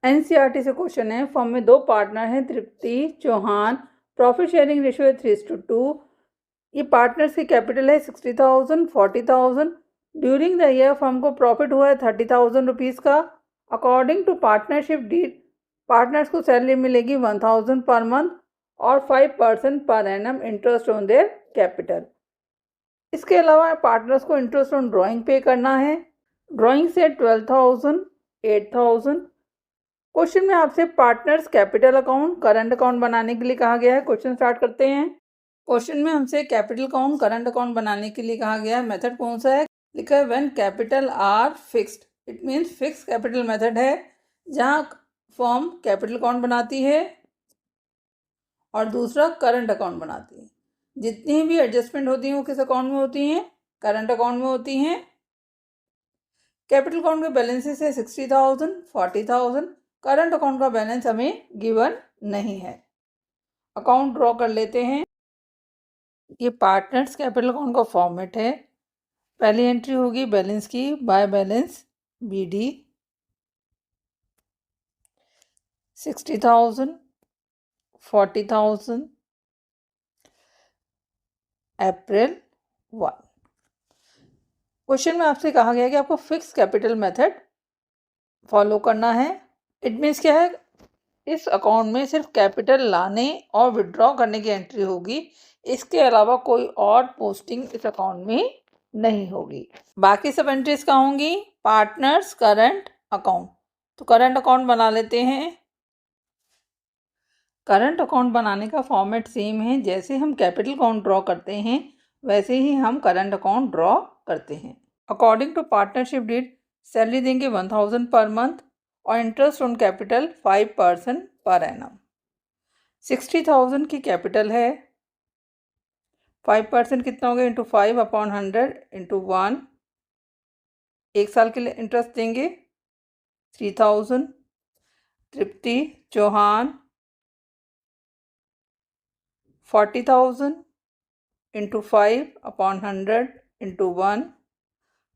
NCERT से question है, form में दो पार्टनर हैं Tripti Chauhan, profit sharing ratio है 3:2। ये पार्टनर्स की कैपिटल है 60,000 40,000। ड्यूरिंग द ईयर फर्म को प्रॉफिट हुआ है 30,000 रुपीज़ का। According to partnership deed partners को सैलरी मिलेगी 1,000 पर मंथ और 5% per annum interest on their capital. इसके अलावा पार्टनर्स को इंटरेस्ट ऑन ड्राइंग पे करना है। ड्राइंग से 12,000 8,000। क्वेश्चन में आपसे partners capital account current account बनाने के लिए कहा गया है। क्वेश्चन स्टार्ट करते हैं। क्वेश्चन में हमसे कैपिटल अकाउंट करंट अकाउंट बनाने के लिए कहा गया है। मेथड कौन सा है? लिखा है when capital R fixed, it means fix capital method है, जहां फर्म कैपिटल अकाउंट बनाती है और दूसरा करंट अकाउंट बनाती है। जितनी भी एडजस्टमेंट होती हैं वो किस अकाउंट में होती हैं? करंट अकाउंट में होती हैं। कैपिटल अकाउंट के बैलेंसेस है 60,000 40,000। करंट अकाउंट का बैलेंस हमें गिवन नहीं है। अकाउंट ड्रॉ कर लेते हैं। ये पार्टनर्स कैपिटल अकाउंट का फॉर्मेट है। पहली एंट्री होगी बैलेंस की, by balance BD 60,000 40,000 April 1। Question में आपसे कहा गया कि आपको फिक्स कैपिटल मेथड फॉलो करना है। इट मीन्स क्या है? इस अकाउंट में सिर्फ कैपिटल लाने और विड्रॉ करने की एंट्री होगी, इसके अलावा कोई और पोस्टिंग इस अकाउंट में नहीं होगी। बाकी सब एंट्रीज कहाँ होंगी? Partners current account. तो करंट अकाउंट बना लेते हैं। करंट अकाउंट बनाने का फॉर्मेट सेम है, जैसे हम कैपिटल अकाउंट ड्रॉ करते हैं वैसे ही हम करंट अकाउंट ड्रॉ करते हैं। According to partnership deed salary देंगे 1,000 पर मंथ और interest on capital 5% per annum. 60,000 की कैपिटल है। 5% कितना हो गया? Into 5/100 into 1। एक साल के लिए इंटरेस्ट देंगे 3,000। तृप्ति चौहान 40,000 इंटू 5/100 इंटू 1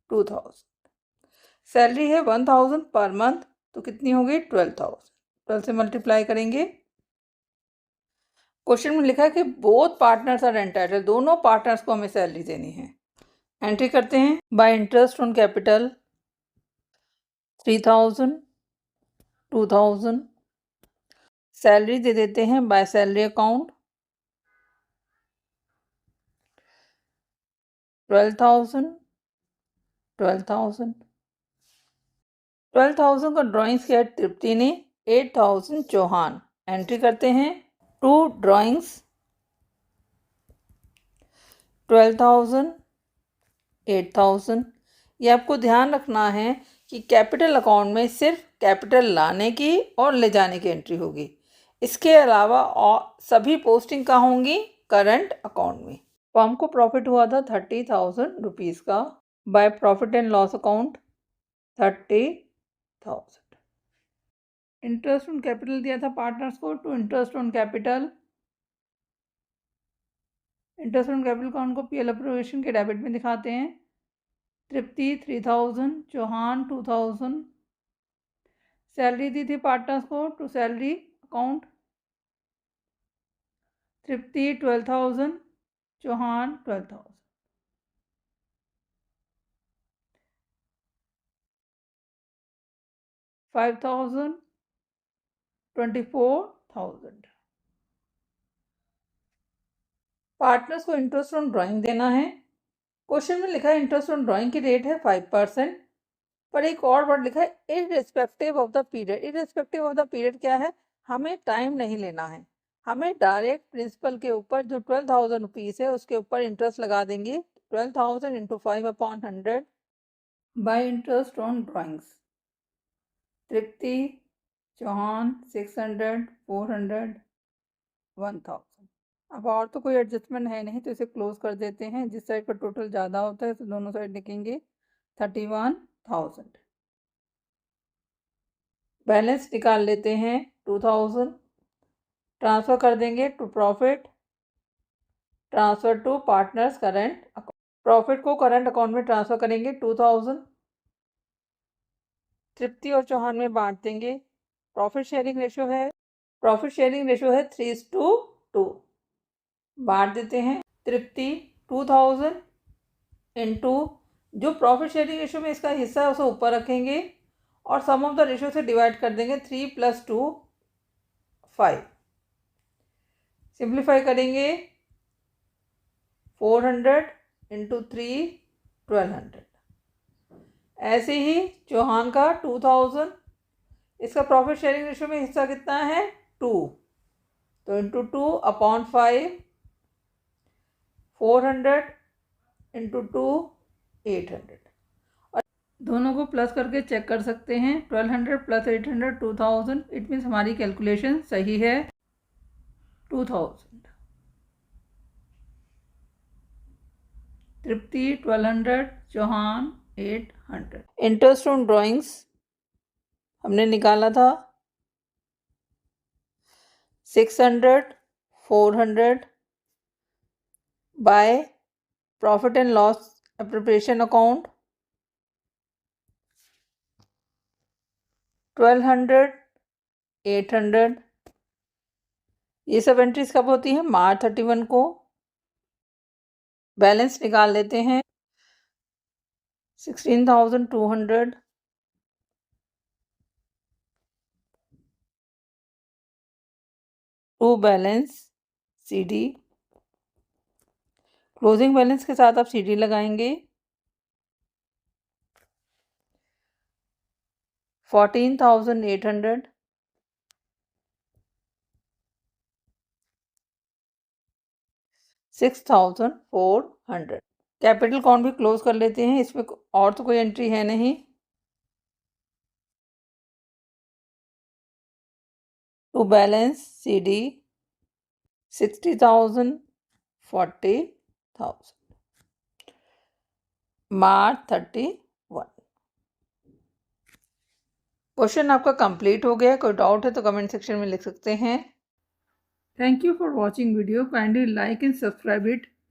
2,000। सैलरी है 1,000 पर मंथ, तो कितनी होगी? 12,000। 12 से मल्टीप्लाई करेंगे। क्वेश्चन में लिखा है कि बोथ पार्टनर्स आर एंटाइटल्ड, दोनों पार्टनर्स को हमें सैलरी देनी है। एंट्री करते हैं। By interest on capital 3,000 2,000। Salary दे देते हैं बाय सैलरी अकाउंट 12,000 12,000। 12,000 का ड्राइंग्स किया तृप्ति ने, 8,000 चौहान। एंट्री करते हैं। 2 ड्राइंग्स 12,000 8,000। ये आपको ध्यान रखना है कि कैपिटल अकाउंट में सिर्फ कैपिटल लाने की और ले जाने की एंट्री होगी, इसके अलावा और सभी पोस्टिंग कहाँ होंगी? करंट अकाउंट में। फर्म को प्रॉफिट हुआ था 30,000 रुपीज़ का। By profit and loss account 30,000। Interest on capital दिया था पार्टनर्स को, to interest on capital. Interest on capital account को PL अप्रोवेशन के डेबिट में दिखाते हैं। तृप्ति 3,000 चौहान 2,000। सैलरी दी थी पार्टनर्स को, to salary account. Tripti 12,000 Chauhan 12,000। 5,000 24,000। Partners को इंटरेस्ट ऑन ड्राइंग देना है। क्वेश्चन में लिखा है इंटरेस्ट ऑन ड्राइंग की रेट है 5%, पर एक और वर्ड लिखा है irrespective of the period. Irrespective of the period क्या है? हमें टाइम नहीं लेना है, हमें डायरेक्ट प्रिंसिपल के ऊपर जो 12,000 रुपीज़ है उसके ऊपर इंटरेस्ट लगा देंगे। 12,000 into 5/100 by interest on drawings. Tripti Chauhan 600 400 1,000। अब और तो कोई एडजस्टमेंट है नहीं, तो इसे क्लोज कर देते हैं। जिस साइड पर टोटल ज़्यादा होता है तो दोनों साइड लिखेंगे 31,000। बैलेंस निकाल लेते हैं। 2,000 ट्रांसफ़र कर देंगे to profit, transfer to partners current account. Profit को करंट अकाउंट में ट्रांसफ़र करेंगे 2,000। तृप्ति और चौहान में बांट देंगे प्रॉफिट शेयरिंग रेशो है 3:2। बांट देते हैं। तृप्ति 2000 इंटू जो प्रॉफिट शेयरिंग रेशो में इसका हिस्सा है उसे ऊपर रखेंगे और सम ऑफ द रेशो से डिवाइड कर देंगे। 3 + 2 5। सिंप्लीफाई करेंगे। 400 इंटू 3 1200। ऐसे ही चौहान का 2000, इसका प्रॉफिट शेयरिंग रेशो में हिस्सा कितना है 2, तो इंटू 2/5। 400 इंटू 2 800। और दोनों को प्लस करके चेक कर सकते हैं। 1200 + 800 2000। इट मीन्स हमारी कैलकुलेशन सही है। 2000। तृप्ति 1200, चौहान 800। इंटरेस्ट ऑन ड्राइंग्स हमने निकाला था 600 400 bye profit and loss appropriation account 1200 800। ये सब एंट्रीज कब होती हैं? मार्च 31 को। बैलेंस निकाल लेते हैं। 16,200 to balance CD। Closing balance के साथ आप CD लगाएंगे। 14,800 6,400। कैपिटल अकाउंट भी क्लोज कर लेते हैं। इसमें और तो कोई एंट्री है नहीं। To balance CD 60,000 40,000। March 31। Question आपका कंप्लीट हो गया। कोई डाउट है तो कमेंट सेक्शन में लिख सकते हैं। Thank you for watching video. Kindly like and subscribe it